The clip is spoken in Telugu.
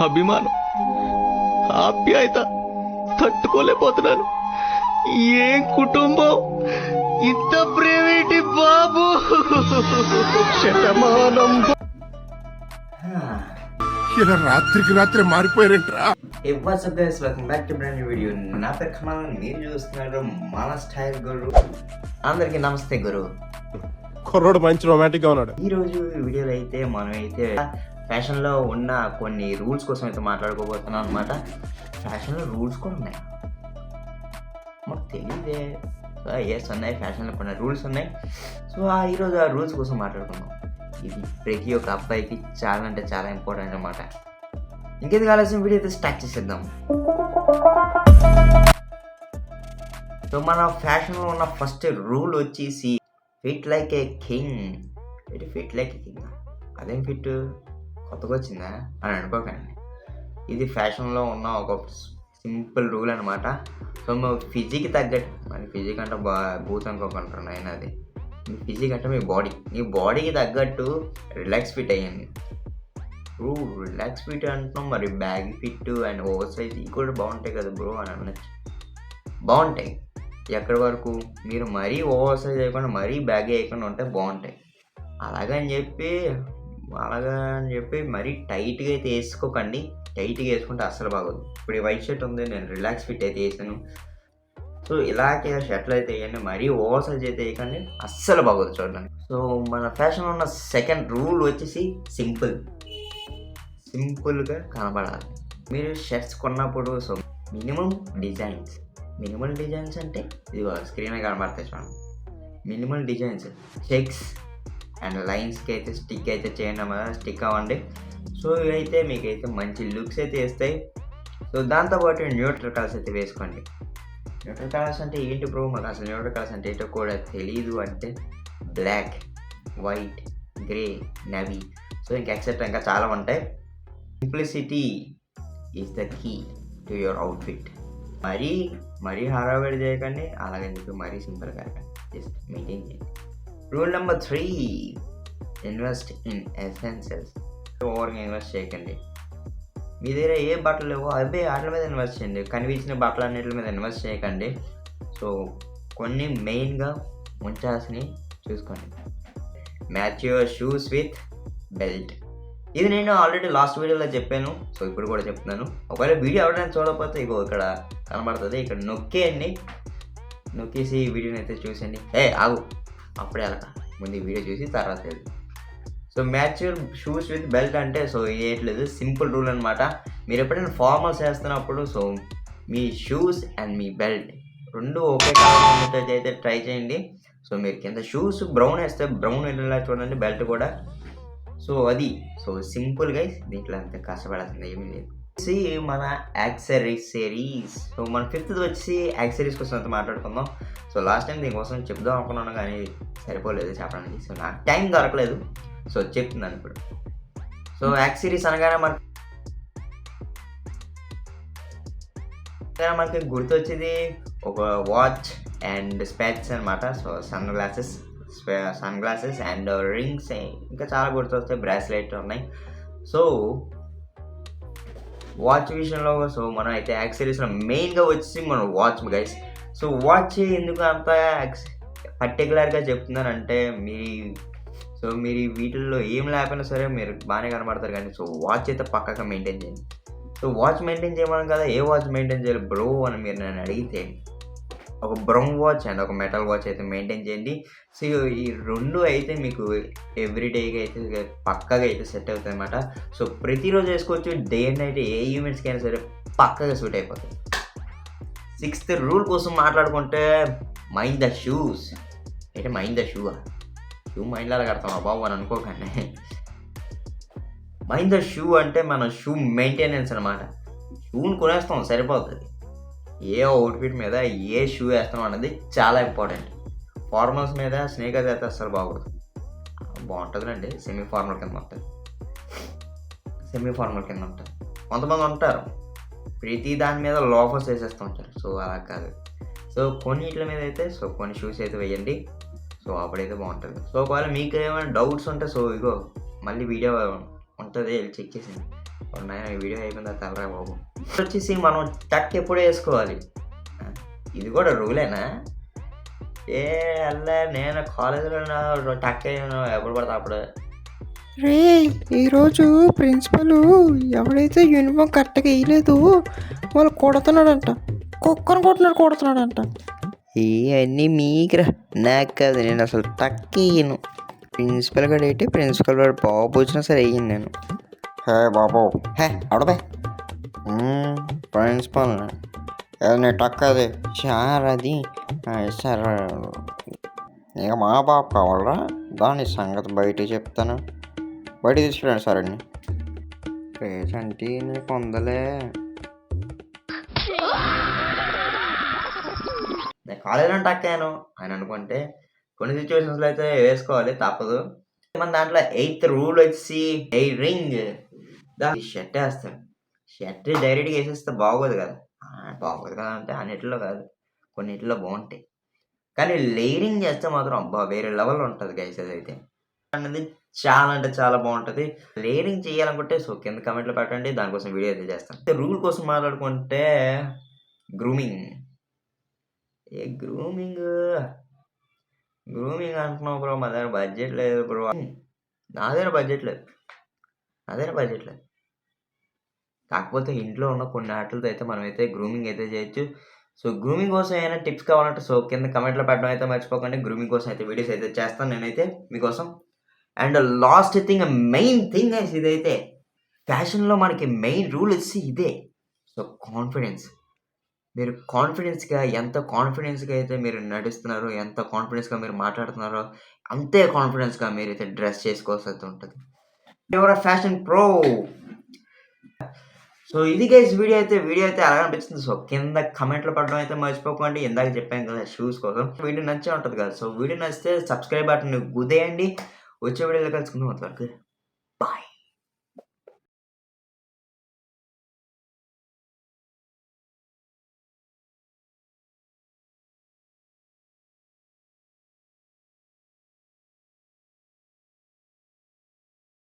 అభిమానం, ఆప్యాయత తట్టుకోలేకపోతున్నాను. ఏం కుటుంబం, ఇంత ప్రేమేంటి బాబు. శతమానం ఇలా రాత్రికి రాత్రి మారిపోయారంటరా. What's up guys, welcome back to brand new video. నా పేరు కమల్, మీరు చూస్తున్నారు మన స్టైల్ గురు. అందరికీ నమస్తే గురు. కుర్రోడు మంచి రొమాంటిక్ గా ఉన్నాడు. ఈ రోజు వీడియోలో అయితే మనమైతే ఫ్యాషన్ లో ఉన్న కొన్ని రూల్స్ కోసం అయితే మాట్లాడుకోబోతున్నాం అనమాట. ఫ్యాషన్ లో రూల్స్ కూడా ఉన్నాయి, మాకు తెలియదే. ఎస్ ఉన్నాయి, ఫ్యాషన్ లో కొన్ని రూల్స్ ఉన్నాయి. సో ఈరోజు ఆ రూల్స్ కోసం మాట్లాడుకుందాం. ఇది ప్రతి ఒక్క అబ్బాయికి చాలా అంటే చాలా ఇంపార్టెంట్ అనమాట. ఇంకేది కావాల్సిన వీడియో అయితే స్టార్ట్ చేసేద్దాం. సో మన ఫ్యాషన్లో ఉన్న ఫస్ట్ రూల్ వచ్చేసి fit like a king. Fit like a king, అదేం ఫిట్ కొత్తగా వచ్చిందా అని అనుకోకండి. ఇది ఫ్యాషన్లో ఉన్న ఒక సింపుల్ రూల్ అనమాట. సో మా ఫిజిక్ తగ్గట్టు, మన ఫిజిక్ అంటే బూత్ అనుకోకుంటున్నాను అయినా, అది మీ ఫిజిక్ అంటే మీ బాడీకి తగ్గట్టు రిలాక్స్ ఫిట్ అయ్యండి. రిలాక్స్ ఫిట్ అంటున్నాం, మరి bag fit and over size ఇవి కూడా బాగుంటాయి కదా బ్రో అని అనొచ్చు. బాగుంటాయి ఎక్కడి వరకు, మీరు మరీ ఓవర్ సైజ్ అయిపోయినా మరీ బ్యాగ్ వేయకుండా ఉంటే బాగుంటాయి. అలాగని చెప్పి మరీ టైట్గా అయితే వేసుకోకండి. టైట్గా వేసుకుంటే అస్సలు బాగోదు. ఇప్పుడు ఈ వైట్ షర్ట్ ఉంది, నేను రిలాక్స్ ఫిట్ అయితే వేసాను. సో ఇలాగే షర్ట్లు అయితే వేయండి, మరీ ఓవర్ సైజ్ అయితే వేయకండి, అస్సలు బాగోదు చూడడానికి. సో మన ఫ్యాషన్లో ఉన్న సెకండ్ రూల్ వచ్చేసి సింపుల్గా కనబడాలి. మీరు షర్ట్స్ కొన్నప్పుడు సో మినిమం డిజైన్స్ అంటే ఇది స్క్రీన్ మీద కనబడతాయి చూడండి. మినిమం డిజైన్స్, చెక్స్ అండ్ లైన్స్కి అయితే స్టిక్ అయితే చేయండి అన్నమాట. స్టిక్ అవ్వండి. సో ఇవైతే మీకైతే మంచి లుక్స్ అయితే వేస్తాయి. సో దాంతోపాటు న్యూట్రల్ కలర్స్ అయితే వేసుకోండి. న్యూట్రల్ కలర్స్ అంటే ఏంటి బ్రో, మాకు అసలు న్యూట్రల్ కలర్స్ అంటే ఏంటో కూడా తెలియదు అంటే black, white, grey, navy, so ఇంకా ఎక్సెట్రా ఇంకా చాలా ఉంటాయి. Simplicity is the key to your outfit. మరీ హడావిడి చేయకండి, అలాగని చెప్పి మరీ సింపుల్గా జస్ట్ మెయింటైన్ చేయండి. Rule number 3, invest in essentials. ఓవర్గా ఇన్వెస్ట్ చేయకండి. మీ దగ్గర ఏ బట్టలు లేవో అవే వాటి మీద ఇన్వెస్ట్ చేయండి. కనిపించిన బట్టలు అన్నిటి మీద ఇన్వెస్ట్ చేయకండి. సో కొన్ని మెయిన్గా ఉంచాల్సినవి చూసుకోండి. Match your shoes with belt. ఇది నేను ఆల్రెడీ లాస్ట్ వీడియోలో చెప్పాను, సో ఇప్పుడు కూడా చెప్తున్నాను. ఒకవేళ వీడియో ఎవరైనా చూడకపోతే ఇగో ఇక్కడ కనబడుతుంది, ఇక్కడ నొక్కేసి ఈ వీడియోని అయితే చూసండి. ఆగు, అప్పుడే అలా ముందు ఈ వీడియో చూసి తర్వాత ఇది. So match your shoes with belt అంటే సో ఏట్లేదు, సింపుల్ రూల్ అనమాట. మీరు ఎప్పుడైనా ఫార్మల్స్ వేస్తున్నప్పుడు సో మీ షూస్ అండ్ మీ బెల్ట్ రెండు ఒకే కలర్ ఉండేటట్టు అయితే ట్రై చేయండి. సో మీరు కింద షూస్ బ్రౌన్ వేస్తే బ్రౌన్ వెళ్ళేలా చూడండి, బెల్ట్ కూడా. సో సింపుల్గా దీంట్లో అంత కష్టపడాల్సింది ఏమీ లేదు. మన యాక్సెసరీస్. సో మన 5th వచ్చి యాక్సెసరీస్ కోసం అంతా మాట్లాడుకుందాం. సో లాస్ట్ టైం దీనికోసం చెప్దాం అనుకున్నాను కానీ సరిపోలేదు చెప్పడానికి. సో నాకు టైం దొరకలేదు, సో చెప్తున్నాను ఇప్పుడు. సో యాక్సెసరీస్ అనగానే మనకి గుర్తొచ్చేది ఒక వాచ్ అండ్ స్పెక్స్ అనమాట. So sunglasses and rings, ఇంకా చాలా గుర్తొస్తాయి, బ్రాస్లెట్ ఉన్నాయి. సో వాచ్ విషయంలో సో మనం అయితే యాక్సెసరీస్లో మెయిన్గా వచ్చి మనం వాచ్ గైస్. సో వాచ్ ఎందుకు అంత పర్టికులర్గా చెప్తున్నానంటే మీరు వీటిల్లో ఏం లేకపోయినా సరే మీరు బాగానే కనబడతారు, కానీ సో వాచ్ అయితే పక్కగా మెయింటైన్ చేయండి. సో వాచ్ మెయింటైన్ చేయమని కదా, ఏ వాచ్ మెయింటైన్ చేయాలి బ్రో అని మీరు నన్ను అడిగితే ఒక బ్రౌన్ వాచ్ అండ్ ఒక మెటల్ వాచ్ అయితే మెయింటైన్ చేయండి. సో ఈ రెండు అయితే మీకు ఎవ్రీడేగా అయితే పక్కగా అయితే సెట్ అవుతాయి అన్నమాట. సో ప్రతిరోజు వేసుకోవచ్చు, డే అండ్ నైట్ ఏ ఈవెంట్స్కి అయినా సరే పక్కగా సూట్ అయిపోతుంది. 6th రూల్ కోసం మాట్లాడుకుంటే మైండ్ ద షూస్. అంటే మైండ్ ద షూ మైండ్లో అలా కడతాం బాబు అని అనుకోకండి. మైండ్ ద షూ అంటే మన షూ మెయింటెనెన్స్ అనమాట. షూని కొనేస్తాం సరిపోతుంది, ఏ అవుట్ఫిట్ మీద ఏ షూ వేస్తాం అన్నది చాలా ఇంపార్టెంట్. ఫార్మల్స్ మీద స్నేకర్స్ అయితే అస్సలు బాగుంటుందండి. సెమీ ఫార్మల్ కింద ఉంటుంది. కొంతమంది ఉంటారు ప్రతి దాని మీద లోఫర్స్ వేసేస్తూ ఉంటారు. సో అలా కాదు. సో కొన్నిట్ల మీద అయితే సో కొన్ని షూస్ అయితే వేయండి. సో అప్పుడైతే బాగుంటుంది. సో ఒకవేళ మీకు ఏమైనా డౌట్స్ ఉంటే సో ఇగో మళ్ళీ వీడియో ఉంటుంది, వెళ్ళి చెక్ చేసింది. నాయన వీడియో అయిపోయిందా తలరా బాబు. వచ్చేసి మనం టక్ ఎప్పుడు వేసుకోవాలి, ఇది కూడా రూలేనా? అలా నేను కాలేజీలో టక్ అయ్యాను ఎప్పుడు పడతా అప్పుడు. రే ఈరోజు ప్రిన్సిపల్ ఎవడైతే యూనిఫామ్ కరెక్ట్గా వేయలేదు వాళ్ళు కొడుతున్నాడంట, కుక్కను కొడుతున్నాడంట. ఇవన్నీ మీకురా, నాకు కాదు. నేను అసలు టక్ వేయను. ప్రిన్సిపల్ గడు ఏంటి, ప్రిన్సిపల్ వాడు బాబు వచ్చినా సరే వేయను నేను. హే బాబు, హే అడబే ప్రిన్సిపల్ నేను టక్ అది సార్, అది సార్ ఇక మా బాబు కావాలరా, దాని సంగతి బయట చెప్తాను. బయట తీసుకురండి సార్ అండి. రేసంటే నీకు ఉందలే. నేను కాలేజీలో టక్కాను అని అనుకుంటే కొన్ని సిచ్యువేషన్స్లో అయితే వేసుకోవాలి, తప్పదు. మన దాంట్లో 8th రూల్ వచ్చి రింగ్ షర్ట్ వేస్తాడు. షర్ట్ డైరెక్ట్గా వేసేస్తే బాగోదు కదా. బాగోదు కదా అంటే అన్నిటిలో కాదు, కొన్నిటిలో బాగుంటాయి. కానీ లేయరింగ్ చేస్తే మాత్రం అబ్బా వేరే లెవెల్ ఉంటుంది గైస్. అదైతే అనేది చాలా అంటే చాలా బాగుంటుంది. లేయరింగ్ చేయాలనుకుంటే సో కింద కమెంట్లో పెట్టండి, దానికోసం వీడియో అయితే చేస్తాను. రూల్ కోసం మాట్లాడుకుంటే గ్రూమింగ్ అంటున్నావు బ్రో. మా దగ్గర బడ్జెట్ లేదు బ్రో. నా దగ్గర బడ్జెట్ లేదు. కాకపోతే ఇంట్లో ఉన్న కొన్ని ఆటలతో అయితే మనమైతే గ్రూమింగ్ అయితే చేయొచ్చు. సో గ్రూమింగ్ కోసం ఏమైనా టిప్స్ కావాలంటే సో కింద కమెంట్లో పెట్టడం అయితే మర్చిపోకండి. గ్రూమింగ్ కోసం అయితే వీడియోస్ అయితే చేస్తాను నేనైతే మీకోసం. And last thing, main thing అయితే ఇదైతే ఫ్యాషన్లో మనకి మెయిన్ రూల్ వచ్చి ఇదే. So confidence. మీరు కాన్ఫిడెన్స్గా ఎంత కాన్ఫిడెన్స్గా అయితే మీరు నడుస్తున్నారో, ఎంత కాన్ఫిడెన్స్గా మీరు మాట్లాడుతున్నారో అంతే కాన్ఫిడెన్స్గా మీరైతే డ్రెస్ చేసుకోవాల్సి ఉంటుంది. ఎవరు ఫ్యాషన్ ప్రో. సో ఇది గైస్ వీడియో అయితే ఎలా అనిపిస్తుంది సో కింద కమెంట్లో పడడం అయితే మర్చిపోకండి. ఇందాక చెప్పాను కదా షూస్ కోసం. వీడియో నచ్చే ఉంటుంది కదా. సో వీడియో నచ్చితే సబ్స్క్రైబ్ బటన్ గుద్దేయండి. వచ్చే వీడియోలో కలుసుకుందాం. అంతవరకు